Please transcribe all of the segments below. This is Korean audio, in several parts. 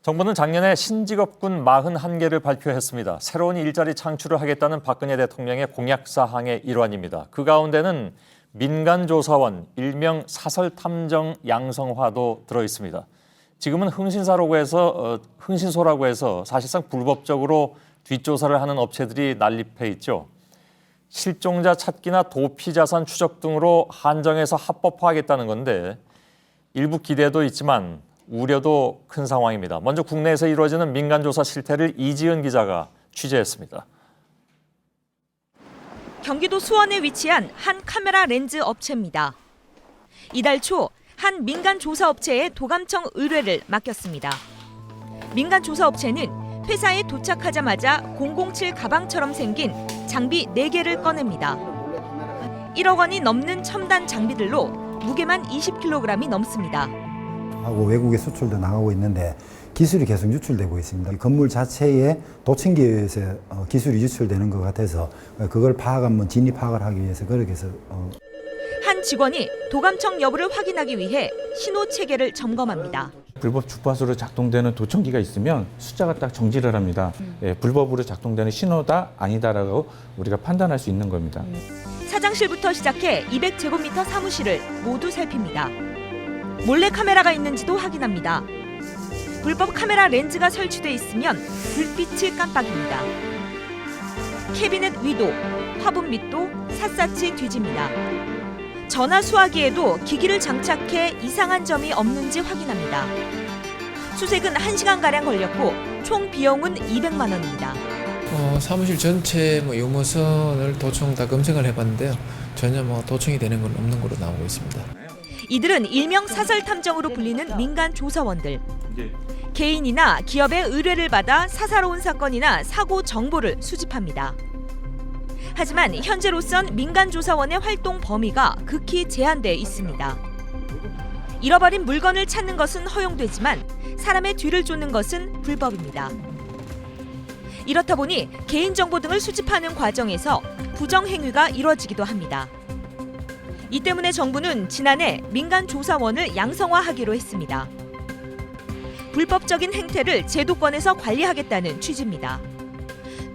정부는 작년에 신직업군 41개를 발표했습니다. 새로운 일자리 창출을 하겠다는 박근혜 대통령의 공약사항의 일환입니다. 그 가운데는 민간조사원, 일명 사설탐정 양성화도 들어있습니다. 지금은 흥신소라고 해서 사실상 불법적으로 뒷조사를 하는 업체들이 난립해 있죠. 실종자 찾기나 도피자산 추적 등으로 한정해서 합법화하겠다는 건데 일부 기대도 있지만 우려도 큰 상황입니다. 먼저 국내에서 이루어지는 민간조사 실태를 이지은 기자가 취재했습니다. 경기도 수원에 위치한 한 카메라 렌즈 업체입니다. 이달 초 한 민간 조사 업체에 도감청 의뢰를 맡겼습니다. 민간 조사 업체는 회사에 도착하자마자 007 가방처럼 생긴 장비 4개를 꺼냅니다. 1억 원이 넘는 첨단 장비들로 무게만 20kg이 넘습니다. 하고 외국에 수출도 나가고 있는데 기술이 계속 유출되고 있습니다. 건물 자체에 도청기에서 기술이 유출되는 것 같아서 그걸 파악하면 진위 파악을 하기 위해서 그렇게 해서 한 직원이 도감청 여부를 확인하기 위해 신호 체계를 점검합니다. 불법 주파수로 작동되는 도청기가 있으면 숫자가 딱 정지를 합니다. 불법으로 작동되는 신호다 아니다라고 우리가 판단할 수 있는 겁니다. 사장실부터 시작해 200제곱미터 사무실을 모두 살핍니다. 몰래 카메라가 있는지도 확인합니다. 불법 카메라 렌즈가 설치돼 있으면 불빛을 깜빡입니다. 캐비넷 위도, 화분 밑도 샅샅이 뒤집니다. 전화 수화기에도 기기를 장착해 이상한 점이 없는지 확인합니다. 수색은 1시간가량 걸렸고 총 비용은 200만 원입니다. 사무실 전체 유무선을 도청 다 검색을 해봤는데요. 전혀 도청이 되는 건 없는 걸로 나오고 있습니다. 이들은 일명 사설탐정으로 불리는 민간 조사원들. 개인이나 기업의 의뢰를 받아 사사로운 사건이나 사고 정보를 수집합니다. 하지만 현재로선 민간 조사원의 활동 범위가 극히 제한돼 있습니다. 잃어버린 물건을 찾는 것은 허용되지만 사람의 뒤를 쫓는 것은 불법입니다. 이렇다 보니 개인정보 등을 수집하는 과정에서 부정행위가 이뤄지기도 합니다. 이 때문에 정부는 지난해 민간 조사원을 양성화하기로 했습니다. 불법적인 행태를 제도권에서 관리하겠다는 취지입니다.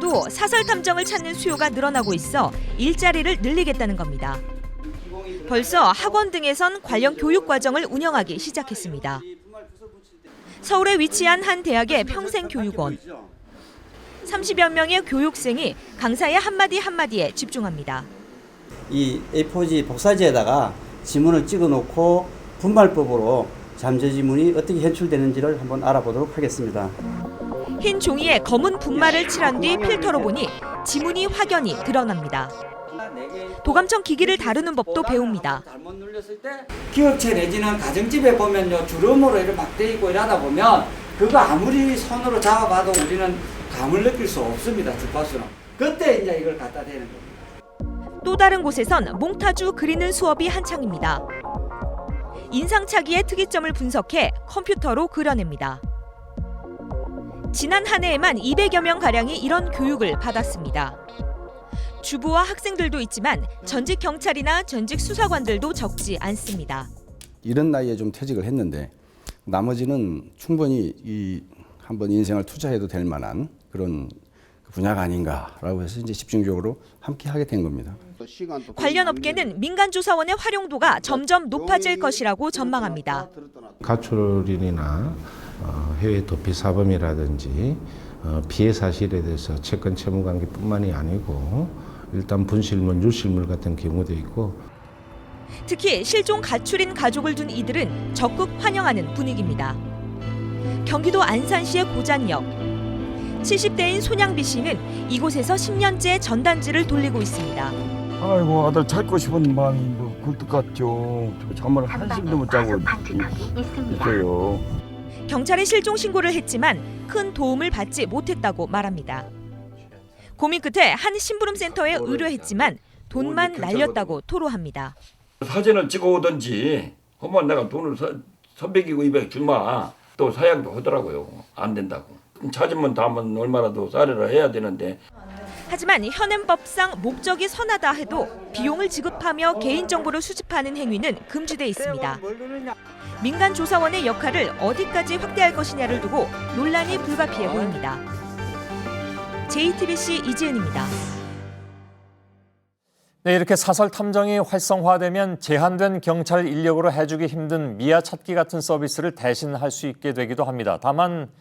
또 사설 탐정을 찾는 수요가 늘어나고 있어 일자리를 늘리겠다는 겁니다. 벌써 학원 등에선 관련 교육 과정을 운영하기 시작했습니다. 서울에 위치한 한 대학의 평생교육원. 30여 명의 교육생이 강사의 한마디에 집중합니다. 이 A4지 복사지에다가 지문을 찍어놓고 분말법으로 잠재 지문이 어떻게 현출되는지를 한번 알아보도록 하겠습니다. 흰 종이에 검은 분말을 칠한 뒤 필터로 보니 지문이 확연히 드러납니다. 도감청 기기를 다루는 법도 배웁니다. 기업체 내지는 가정집에 보면요, 주름으로 이렇게 막 돼 있고 이러다 보면 그거 아무리 손으로 잡아봐도 우리는 감을 느낄 수 없습니다. 주파수는. 그때 이제 이걸 갖다 대는 겁니다. 또 다른 곳에선 몽타주 그리는 수업이 한창입니다. 인상착의의 특이점을 분석해 컴퓨터로 그려냅니다. 지난 한 해에만 200여 명가량이 이런 교육을 받았습니다. 주부와 학생들도 있지만 전직 경찰이나 전직 수사관들도 적지 않습니다. 이런 나이에 좀 퇴직을 했는데 나머지는 충분히 한번 인생을 투자해도 될 만한 그런 분야가 아닌가라고 해서 이제 집중적으로 함께 하게 된 겁니다. 관련 업계는 민간조사원의 활용도가 점점 높아질 것이라고 전망합니다. 가출이나 해외 도피 사범이라든지 피해 사실에 대해서 채권 채무 관계뿐만이 아니고 일단 분실물, 유실물 같은 경우도 있고 특히 실종 가출인 가족을 둔 이들은 적극 환영하는 분위기입니다. 경기도 안산시의 고잔역. 70대인 손양비 씨는 이곳에서 10년째 전단지를 돌리고 있습니다. 아이고 아들 찾고 싶은 마음이 굴뚝 같죠. 잠을 한숨도 못 자고 있어요. 경찰에 실종 신고를 했지만 큰 도움을 받지 못했다고 말합니다. 고민 끝에 한 심부름센터에 의뢰했지만 돈만 날렸다고 토로합니다. 사진을 찍어오든지 하면 내가 돈을 300이고 200 주마. 또 사양도 하더라고요. 안 된다고. 찾으면 다면 얼마라도 사례를 해야 되는데. 하지만 현행법상 목적이 선하다 해도 비용을 지급하며 개인정보를 수집하는 행위는 금지돼 있습니다. 민간 조사원의 역할을 어디까지 확대할 것이냐를 두고 논란이 불가피해 보입니다. JTBC 이지은입니다. 네, 이렇게 사설 탐정이 활성화되면 제한된 경찰 인력으로 해주기 힘든 미아 찾기 같은 서비스를 대신 할 수 있게 되기도 합니다. 다만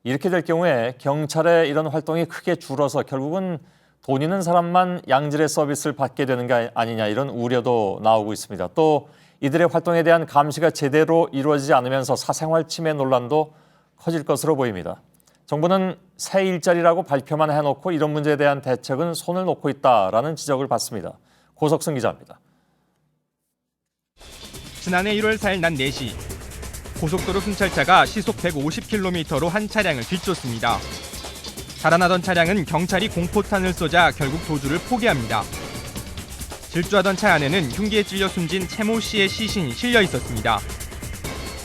이렇게 될 경우에 경찰의 이런 활동이 크게 줄어서 결국은 돈 있는 사람만 양질의 서비스를 받게 되는 게 아니냐 이런 우려도 나오고 있습니다. 또 이들의 활동에 대한 감시가 제대로 이루어지지 않으면서 사생활 침해 논란도 커질 것으로 보입니다. 정부는 새 일자리라고 발표만 해놓고 이런 문제에 대한 대책은 손을 놓고 있다라는 지적을 받습니다. 고석승 기자입니다. 지난해 1월 4일 낮 4시 고속도로 순찰차가 시속 150km로 한 차량을 뒤쫓습니다. 달아나던 차량은 경찰이 공포탄을 쏘자 결국 도주를 포기합니다. 질주하던 차 안에는 흉기에 찔려 숨진 채 모 씨의 시신이 실려 있었습니다.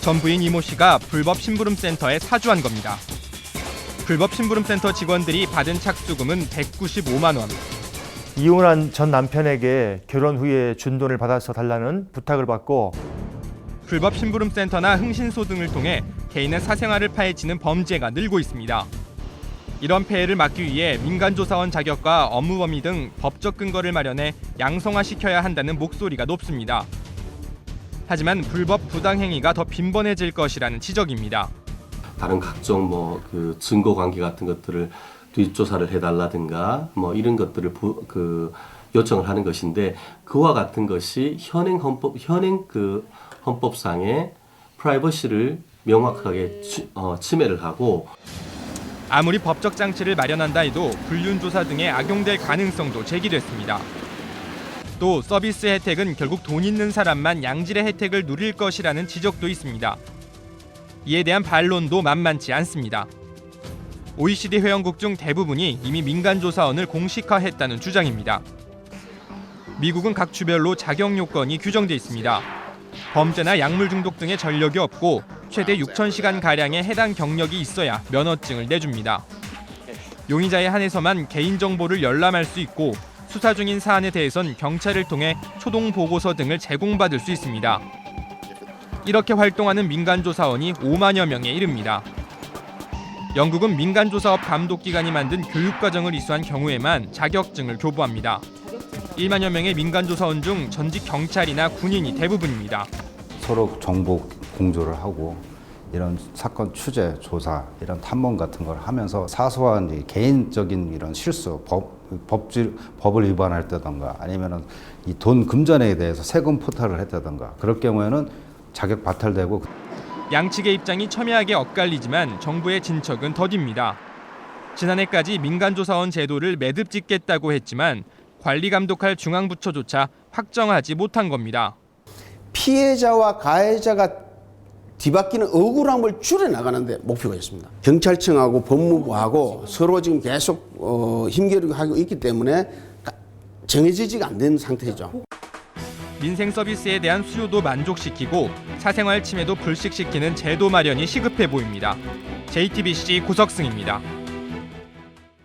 전 부인 이 모 씨가 불법 심부름센터에 사주한 겁니다. 불법 심부름센터 직원들이 받은 착수금은 195만 원. 이혼한 전 남편에게 결혼 후에 준 돈을 받아서 달라는 부탁을 받고 불법 심부름센터나 흥신소 등을 통해 개인의 사생활을 파헤치는 범죄가 늘고 있습니다. 이런 폐해를 막기 위해 민간조사원 자격과 업무 범위 등 법적 근거를 마련해 양성화시켜야 한다는 목소리가 높습니다. 하지만 불법 부당행위가 더 빈번해질 것이라는 지적입니다. 다른 각종 그 증거 관계 같은 것들을 뒷조사를 해달라든가 이런 것들을 요청을 하는 것인데 그와 같은 것이 현행 헌법상의 프라이버시를 명확하게 침해를 하고 아무리 법적 장치를 마련한다 해도 불륜조사 등에 악용될 가능성도 제기됐습니다. 또 서비스 혜택은 결국 돈 있는 사람만 양질의 혜택을 누릴 것이라는 지적도 있습니다. 이에 대한 반론도 만만치 않습니다. OECD 회원국 중 대부분이 이미 민간조사원을 공식화했다는 주장입니다. 미국은 각 주별로 자격 요건이 규정돼 있습니다. 범죄나 약물 중독 등의 전력이 없고 최대 6,000시간가량의 해당 경력이 있어야 면허증을 내줍니다. 용의자에 한해서만 개인정보를 열람할 수 있고 수사 중인 사안에 대해선 경찰을 통해 초동 보고서 등을 제공받을 수 있습니다. 이렇게 활동하는 민간조사원이 5만여 명에 이릅니다. 영국은 민간조사업 감독기관이 만든 교육과정을 이수한 경우에만 자격증을 교부합니다. 1만여 명의 민간조사원 중 전직 경찰이나 군인이 대부분입니다. 서로 정보 공조를 하고 이런 사건 취재, 조사, 이런 탐문 같은 걸 하면서 사소한 개인적인 이런 실수, 법을 위반할 때던가 아니면은 이 돈 금전에 대해서 세금 포탈을 했다던가 그럴 경우에는 자격 박탈되고. 양측의 입장이 첨예하게 엇갈리지만 정부의 진척은 더딥니다. 지난해까지 민간조사원 제도를 매듭 짓겠다고 했지만 관리 감독할 중앙부처조차 확정하지 못한 겁니다. 피해자와 가해자가 뒤바뀌는 억울함을 줄여나가는 데 목표가 있습니다. 경찰청하고 법무부하고 서로 지금 계속 힘겨루기 하고 있기 때문에 정해지지가 안 된 상태죠. 민생 서비스에 대한 수요도 만족시키고 사생활 침해도 불식시키는 제도 마련이 시급해 보입니다. JTBC 고석승입니다.